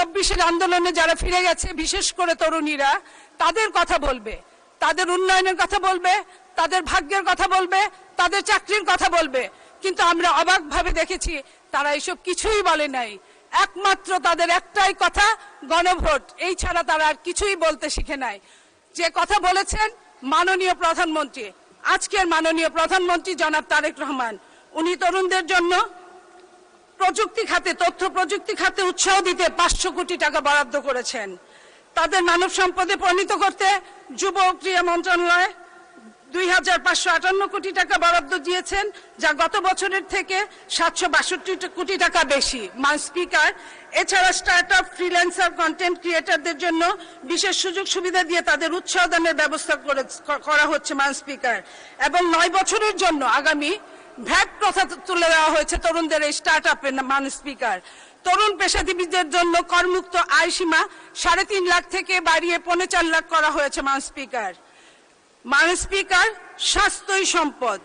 24-এর আন্দোলনে যারা ফিরে গেছে, বিশেষ করে তরুণীরা, তাদের কথা বলবে, তাদের উন্নয়নের কথা বলবে, তাদের ভাগ্যের কথা বলবে, তাদের চাকরির কথা বলবে। কিন্তু আমরা অবাকভাবে দেখেছি তারা এসব কিছুই বলে নাই। একমাত্র তাদের একটাই কথা, গণভোট। এই ছাড়া তারা আর কিছুই বলতে শিখে নাই। যে কথা বলেছেন মাননীয় প্রধানমন্ত্রী, আজকের মাননীয় প্রধানমন্ত্রী জনাব তারেক রহমান, উনি তরুণদের জন্য প্রযুক্তি খাতে, তথ্য প্রযুক্তি খাতে উৎসাহ দিতে 500 কোটি টাকা বরাদ্দ করেছেন। তাদের মানব সম্পদে পরিণত করতে যুব ও ক্রীড়া মন্ত্রণালয় 2558 কোটি টাকা বরাদ্দ দিয়েছেন, যা গত বছরের থেকে 762 কোটি টাকা বেশি। মান স্পিকার, এছাড়া স্টার্টআপ, ফ্রিল্যান্সার, কন্টেন্ট ক্রিয়েটরদের জন্য বিশেষ সুযোগ সুবিধা দিয়ে তাদের উৎসাহ দানের ব্যবস্থা করা হচ্ছে মান স্পিকার। এবং 9 বছরের জন্য আগামী ভ্যাট প্রথা তুলে দেওয়া হয়েছে তরুণদের এই স্টার্টআপের মান স্পিকার। তরুণ পেশাজীবীদের জন্য করমুক্ত আয় সীমা 3.5 লাখ থেকে বাড়িয়ে 4.5 লাখ করা হয়েছে মান স্পিকার। মান স্পিকার, স্বাস্থ্যই সম্পদ,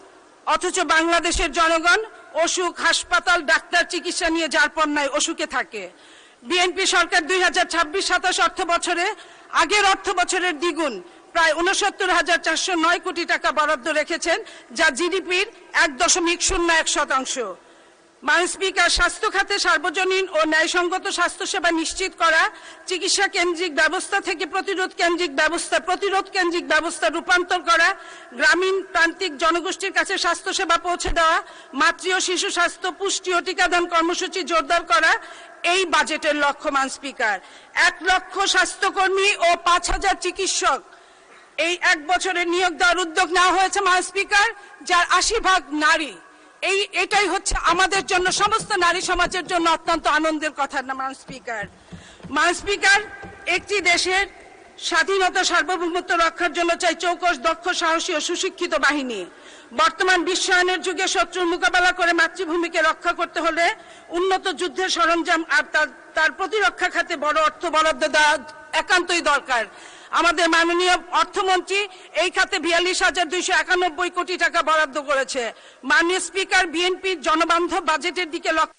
অথচ বাংলাদেশের জনগণ অসুখ, হাসপাতাল, ডাক্তার, চিকিৎসা নিয়ে যারপরনাই অসুখে থাকে। বিএনপি সরকার 2026-27 অর্থ বছরে আগের অর্থ বছরের দ্বিগুণ, প্রায় 69,409 কোটি টাকা বরাদ্দ রেখেছেন, যা জিডিপির 1.01%। মান স্পিকার, স্বাস্থ্য খাতে সার্বজনীন ও ন্যায়সঙ্গত স্বাস্থ্যসেবা নিশ্চিত করা, চিকিৎসা কেন্দ্রিক ব্যবস্থা থেকে প্রতিরোধ কেন্দ্রিক ব্যবস্থা রূপান্তর করা, গ্রামীণ প্রান্তিক জনগোষ্ঠীর কাছে স্বাস্থ্যসেবা পৌঁছে দেওয়া, মাতৃ ও শিশু স্বাস্থ্য, পুষ্টি ও টিকাদান কর্মসূচি জোরদার করা এই বাজেটের লক্ষ্য। মান স্পিকার, 1 লক্ষ স্বাস্থ্যকর্মী ও 5,000 চিকিৎসক এই 1 বছরে নিয়োগ দেওয়ার উদ্যোগ নেওয়া হয়েছে মান স্পিকার, যার 80% নারী। এটাই হচ্ছে আমাদের জন্য, সমস্ত নারী সমাজের জন্য অত্যন্ত আনন্দের কথা না মান স্পিকার। মান স্পিকার, একটি দেশের স্বাধীনতা সার্বভৌমত্ব রক্ষার জন্য চাই চৌকস, দক্ষ, সাহসী ও সুশিক্ষিত বাহিনী। বর্তমান বিশ্বায়নের যুগে শত্রুর মোকাবেলা করে মাতৃভূমিকে রক্ষা করতে হলে উন্নত যুদ্ধের সরঞ্জাম আর তার প্রতিরক্ষা খাতে বড় অর্থ বরাদ্দ দেওয়া একান্তই দরকার। আমাদের মাননীয় অর্থমন্ত্রী এই খাতে 42,291 কোটি টাকা বরাদ্দ করেছে। মাননীয় স্পিকার, বিএনপির জনবান্ধব বাজেটের দিকে লক্ষ্য।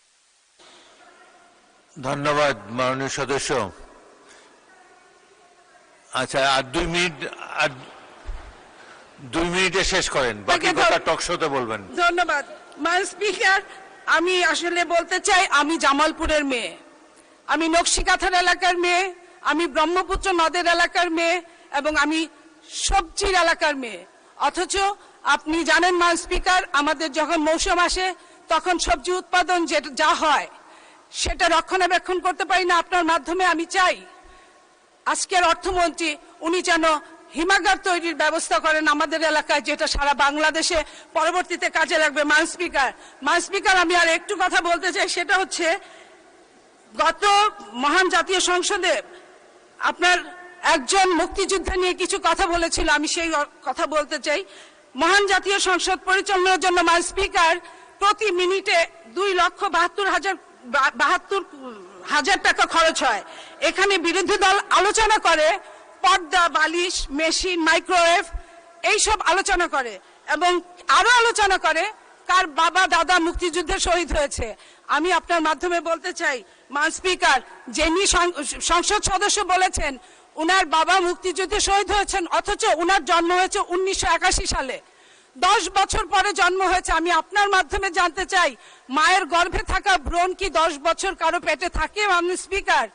ধন্যবাদ মাননীয় সদস্য। আচ্ছা, আর 2 মিনিটে শেষ করেন, বাকি কথা টক শোতে বলবেন। ধন্যবাদ মান স্পিকার। আমি আসলে বলতে চাই, আমি জামালপুরের মেয়ে, আমি নকশিকাথার এলাকার মেয়ে, আমি ব্রহ্মপুত্র নদের এলাকার মেয়ে এবং আমি সবজির এলাকার মেয়ে। অথচ আপনি জানেন মান স্পিকার, আমাদের যখন মৌসুম আসে তখন সবজি উৎপাদন যা হয় সেটা রক্ষণাবেক্ষণ করতে পারি না। আপনার মাধ্যমে আমি চাই আজকের অর্থমন্ত্রী উনি যেন হিমাগার তৈরির ব্যবস্থা করেন আমাদের এলাকায়, যেটা সারা বাংলাদেশে পরবর্তীতে কাজে লাগবে। মান স্পিকার, আমি আর একটু কথা বলতে চাই, সেটা হচ্ছে গত মহান জাতীয় সংসদে আপনার একজন মুক্তিযোদ্ধা নিয়ে কিছু কথা বলেছিল, আমি সেই কথা বলতে চাই। মহান জাতীয় সংসদ পরিচালনার জন্য মান স্পিকার প্রতি মিনিটে 2,72,000 টাকা খরচ হয়। এখানে বিরোধী দল আলোচনা করে পর্দা, বালিশ, মেশিন, মাইক্রোওয়েভ এইসব আলোচনা করে এবং আরো আলোচনা করে কার বাবা দাদা মুক্তিযুদ্ধে শহীদ হয়েছে। আমি আপনার মাধ্যমে বলতে চাই মান স্পিকার, যিনি সংসদ সদস্য বলেছেন উনার বাবা মুক্তিযুদ্ধে শহীদ হয়েছেন, অথচ উনার জন্ম হয়েছে 1981 সালে, 10 বছর পরে জন্ম হয়েছে। আমি আপনার মাধ্যমে জানতে চাই, মায়ের গর্ভে থাকা ভ্রূণ কি 10 বছর কারো পেটে থাকে? মাননীয় স্পিকার,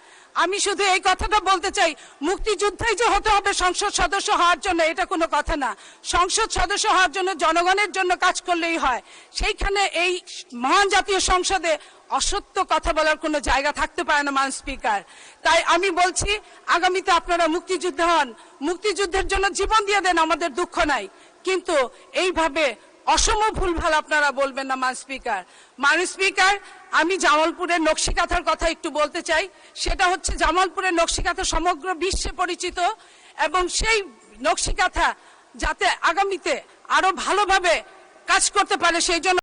আমি শুধু এই কথাটা বলতে চাই, মুক্তিযোদ্ধাই যে হতে হবে সংসদ সদস্য হওয়ার জন্য এটা কোনো কথা না। সংসদ সদস্য হওয়ার জন্য জনগণের জন্য কাজ করলেই হয়। সেইখানে এই মহান জাতীয় সংসদে অসত্য কথা বলার কোনো জায়গা থাকতে পারে না মান স্পিকার। তাই আমি বলছি, আগামীতে আপনারা মুক্তিযোদ্ধা হন, মুক্তিযুদ্ধের জন্য জীবন দিয়ে দেন, আমাদের দুঃখ নাই, কিন্তু এইভাবে অসম ভুলভাল আপনারা বলবেন না মান স্পিকার। আমি জামালপুরের নকশিকাথার কথা একটু বলতে চাই। সেটা হচ্ছে জামালপুরের নকশিকাথা সমগ্র বিশ্বে পরিচিত এবং সেই নকশিকাথা যাতে আগামীতে আরো ভালোভাবে কাজ করতে পারে সেই জন্য